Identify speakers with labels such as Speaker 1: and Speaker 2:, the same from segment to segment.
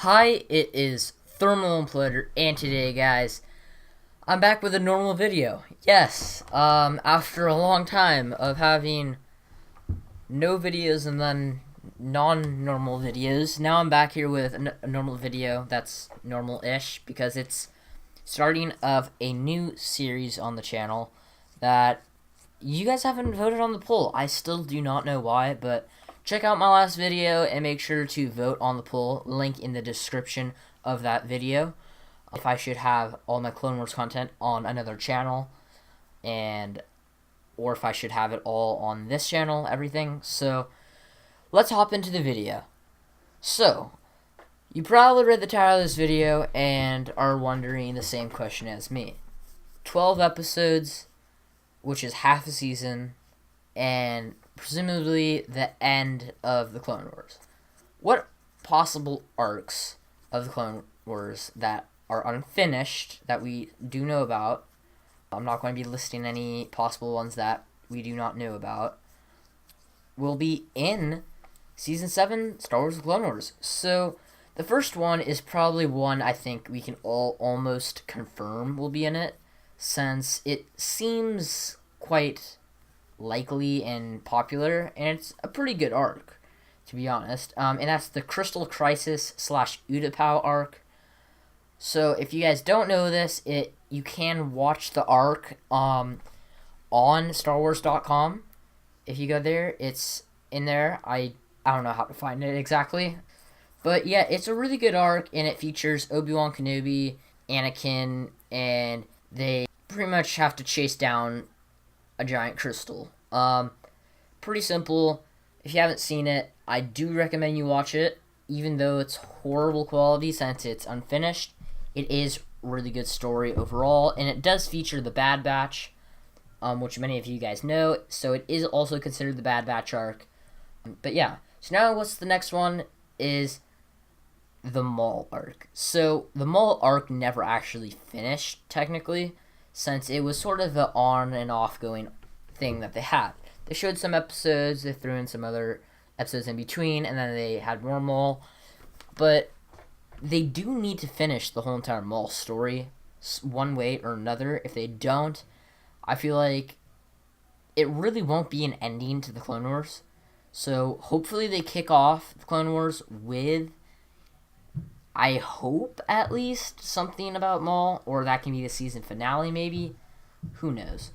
Speaker 1: Hi, it is Thermalimploder, and today, guys, I'm back with a normal video. Yes, after a long time of having no videos and then non-normal videos, now I'm back here with a normal video that's normal-ish, because it's starting of a new series on the channel that you guys haven't voted on the poll. I still do not know why, but check out my last video and make sure to vote on the poll. Link in the description of that video. If I should have all my Clone Wars content on another channel, or if I should have it all on this channel, everything. So let's hop into the video. So you probably read the title of this video and are wondering the same question as me. 12 episodes, which is half a season, and presumably the end of the Clone Wars. What possible arcs of the Clone Wars that are unfinished that we do know about? I'm not going to be listing any possible ones that we do not know about. Will be in Season 7 Star Wars The Clone Wars. So the first one is probably one I think we can all almost confirm will be in it, since it seems quite likely and popular, and it's a pretty good arc, to be honest. And that's the Crystal Crisis / Utapau arc. So if you guys don't know this, you can watch the arc on StarWars.com. If you go there, it's in there. I don't know how to find it exactly, but yeah, it's a really good arc, and it features Obi-Wan Kenobi, Anakin, and they pretty much have to chase down a giant crystal. Pretty simple. If you haven't seen it, I do recommend you watch it, even though it's horrible quality since it's unfinished. It is really good story overall, and it does feature the Bad Batch, which many of you guys know, so it is also considered the Bad Batch arc. But yeah, so now what's the next one is the Maul arc. So the Maul arc never actually finished, technically, since it was sort of the on and off going thing that they had. They showed some episodes, they threw in some other episodes in between, and then they had more Maul. But they do need to finish the whole entire Maul story one way or another. If they don't, I feel like it really won't be an ending to the Clone Wars. So hopefully they kick off the Clone Wars with, I hope, at least something about Maul, or that can be the season finale maybe. Who knows?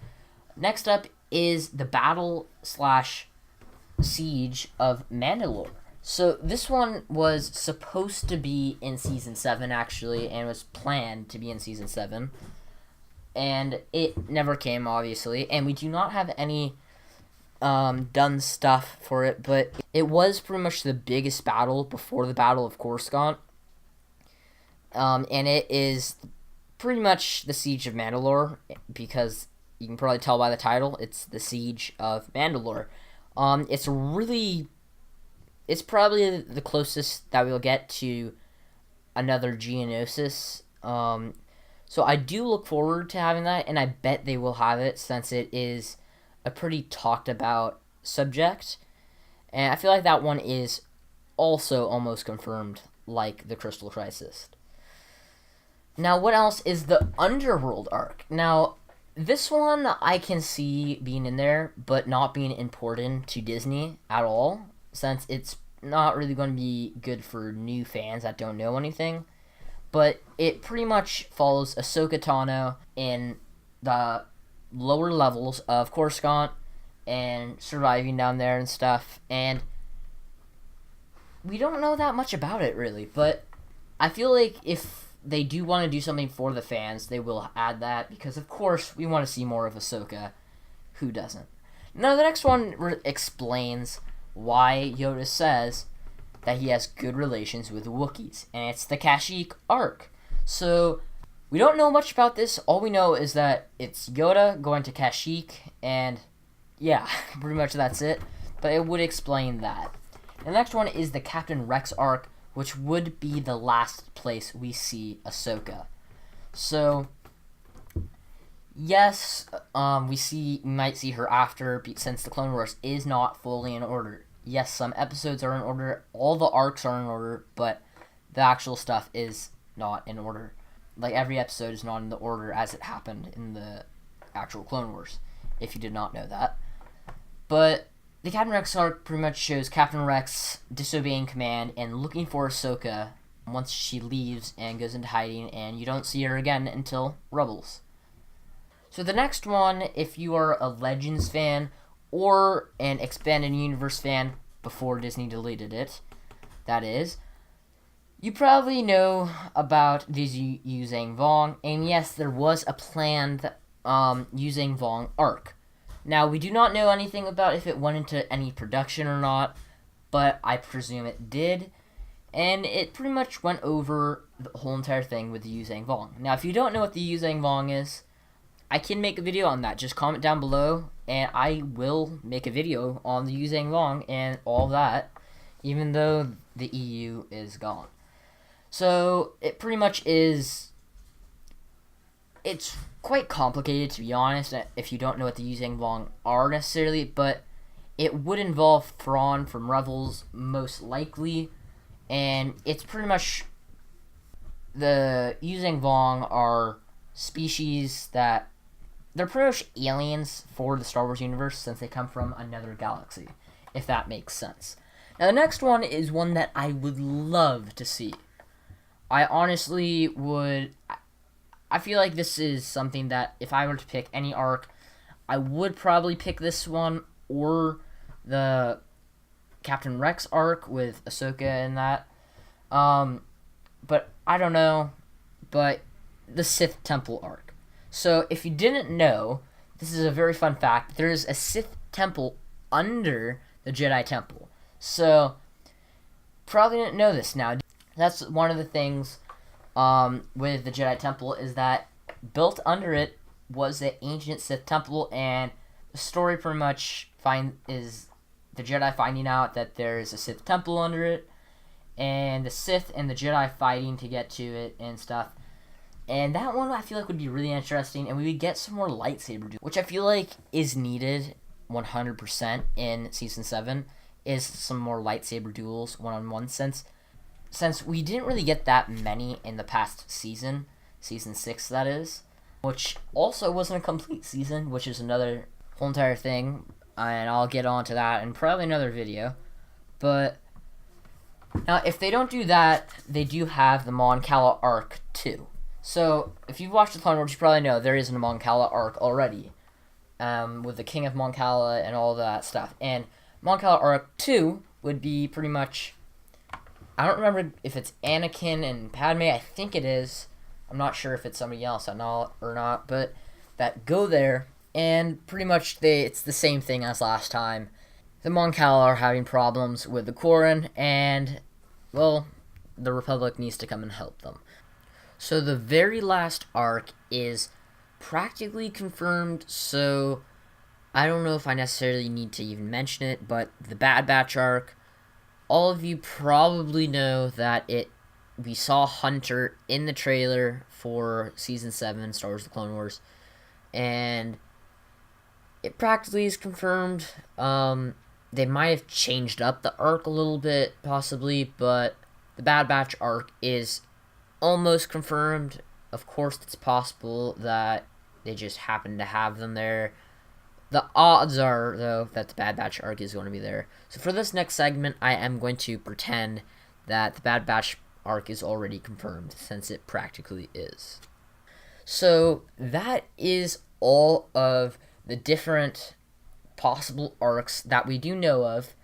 Speaker 1: Next up is the battle / siege of Mandalore. So this one was supposed to be in Season 7, actually, and was planned to be in Season 7. And it never came, obviously, and we do not have any done stuff for it, but it was pretty much the biggest battle before the Battle of Coruscant. And it is pretty much the Siege of Mandalore, because you can probably tell by the title, it's the Siege of Mandalore. It's probably the closest that we'll get to another Geonosis. So I do look forward to having that, and I bet they will have it, since it is a pretty talked about subject. And I feel like that one is also almost confirmed, like the Crystal Crisis. Now, what else is the Underworld Arc? Now, this one I can see being in there, but not being important to Disney at all, since it's not really going to be good for new fans that don't know anything. But it pretty much follows Ahsoka Tano in the lower levels of Coruscant and surviving down there and stuff. And we don't know that much about it, really, but I feel like if they do want to do something for the fans, they will add that, because of course we want to see more of Ahsoka. Who doesn't? Now the next one explains why Yoda says that he has good relations with Wookiees, and it's the Kashyyyk arc. So we don't know much about this. All we know is that it's Yoda going to Kashyyyk, and yeah, pretty much that's it. But it would explain that. The next one is the Captain Rex arc, which would be the last place we see Ahsoka. So yes, we might see her after, since the Clone Wars is not fully in order. Yes, some episodes are in order, all the arcs are in order, but the actual stuff is not in order. Like, every episode is not in the order as it happened in the actual Clone Wars, if you did not know that. But the Captain Rex arc pretty much shows Captain Rex disobeying command and looking for Ahsoka once she leaves and goes into hiding, and you don't see her again until Rebels. So the next one, if you are a Legends fan or an Expanded Universe fan before Disney deleted it, that is, you probably know about these Yu Zhang Vong, and yes, there was a planned Yu Zhang Vong arc. Now, we do not know anything about if it went into any production or not, but I presume it did, and it pretty much went over the whole entire thing with the Yu Zhang Vong. Now, if you don't know what the Yu Zhang Vong is, I can make a video on that. Just comment down below, and I will make a video on the Yu Zhang Vong and all that, even though the EU is gone. So, it pretty much is... It's quite complicated, to be honest, if you don't know what the Yu Zhang Vong are necessarily, but it would involve Thrawn from Rebels, most likely, and it's pretty much... The Yu Zhang Vong are species that... They're pretty much aliens for the Star Wars universe since they come from another galaxy, if that makes sense. Now, the next one is one that I would love to see. I honestly would... I feel like this is something that if I were to pick any arc, I would probably pick this one or the Captain Rex arc with Ahsoka and that. But I don't know. But the Sith Temple arc. So if you didn't know, this is a very fun fact. There's a Sith Temple under the Jedi Temple. So probably didn't know this now. That's one of the things with the Jedi Temple is that built under it was the ancient Sith Temple, and the story pretty much is the Jedi finding out that there's a Sith Temple under it, and the Sith and the Jedi fighting to get to it and stuff. And that one I feel like would be really interesting, and we would get some more lightsaber duels, which I feel like is needed 100% in Season 7, is some more lightsaber duels, one-on-one, since we didn't really get that many in the past season, Season 6 that is, which also wasn't a complete season, which is another whole entire thing, and I'll get onto that in probably another video. But now, if they don't do that, they do have the Mon Cala arc too. So, if you've watched the Clone Wars, you probably know there is a Mon Cala arc already, with the King of Mon Cala and all that stuff. And Mon Cala arc 2 would be pretty much... I don't remember if it's Anakin and Padme. I think it is. I'm not sure if it's somebody else or not, but that go there, and pretty much it's the same thing as last time. The Mon Cala are having problems with the Quarren, and, well, the Republic needs to come and help them. So the very last arc is practically confirmed, so I don't know if I necessarily need to even mention it, but the Bad Batch arc, all of you probably know that we saw Hunter in the trailer for Season 7, Star Wars The Clone Wars, and it practically is confirmed. They might have changed up the arc a little bit, possibly, but the Bad Batch arc is almost confirmed. Of course, it's possible that they just happen to have them there. The odds are, though, that the Bad Batch arc is going to be there. So for this next segment, I am going to pretend that the Bad Batch arc is already confirmed, since it practically is. So that is all of the different possible arcs that we do know of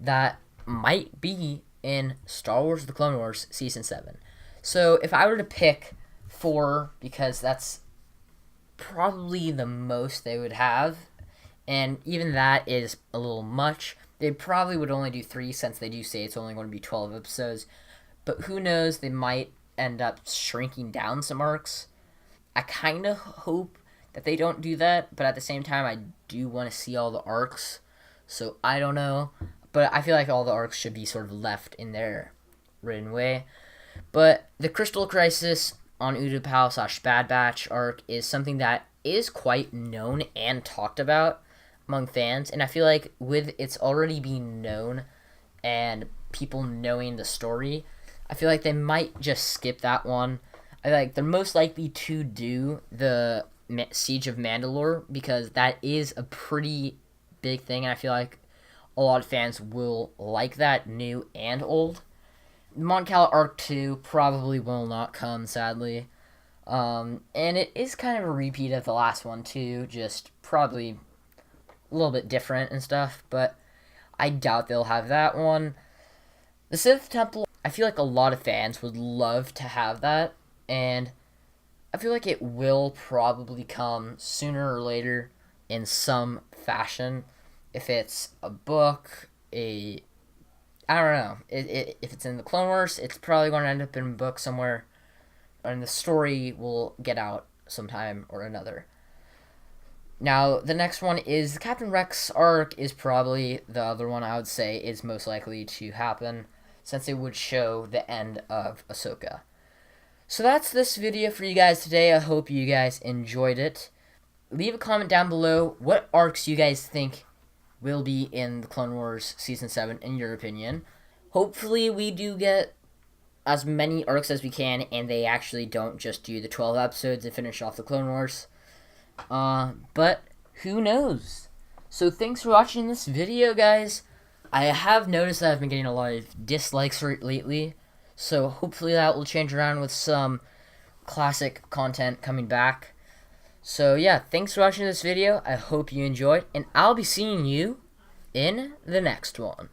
Speaker 1: that might be in Star Wars The Clone Wars Season 7. So if I were to pick 4, because that's probably the most they would have, and even that is a little much, they probably would only do 3 since they do say it's only going to be 12 episodes. But who knows, they might end up shrinking down some arcs. I kind of hope that they don't do that, but at the same time, I do want to see all the arcs, so I don't know. But I feel like all the arcs should be sort of left in their written way. But the Crystal Crisis on Utapau / Bad Batch arc is something that is quite known and talked about among fans, and I feel like with it's already being known and people knowing the story, I feel like they might just skip that one. I feel like they're most likely to do the Siege of Mandalore because that is a pretty big thing, and I feel like a lot of fans will like that, new and old. Mon Cala Arc 2 probably will not come, sadly. And it is kind of a repeat of the last one, too, just probably a little bit different and stuff, but I doubt they'll have that one. The Sith Temple, I feel like a lot of fans would love to have that, and I feel like it will probably come sooner or later in some fashion. If it's a book, I don't know. If it's in the Clone Wars, it's probably going to end up in a book somewhere, and the story will get out sometime or another. Now, the next one is the Captain Rex arc is probably the other one I would say is most likely to happen, since it would show the end of Ahsoka. So that's this video for you guys today. I hope you guys enjoyed it. Leave a comment down below what arcs you guys think will be in the Clone Wars Season 7 in your opinion. Hopefully we do get as many arcs as we can, and they actually don't just do the 12 episodes to finish off the Clone Wars. But who knows? So thanks for watching this video, guys. I have noticed that I've been getting a lot of dislikes lately, so hopefully that will change around with some classic content coming back. So yeah, thanks for watching this video. I hope you enjoyed, and I'll be seeing you in the next one.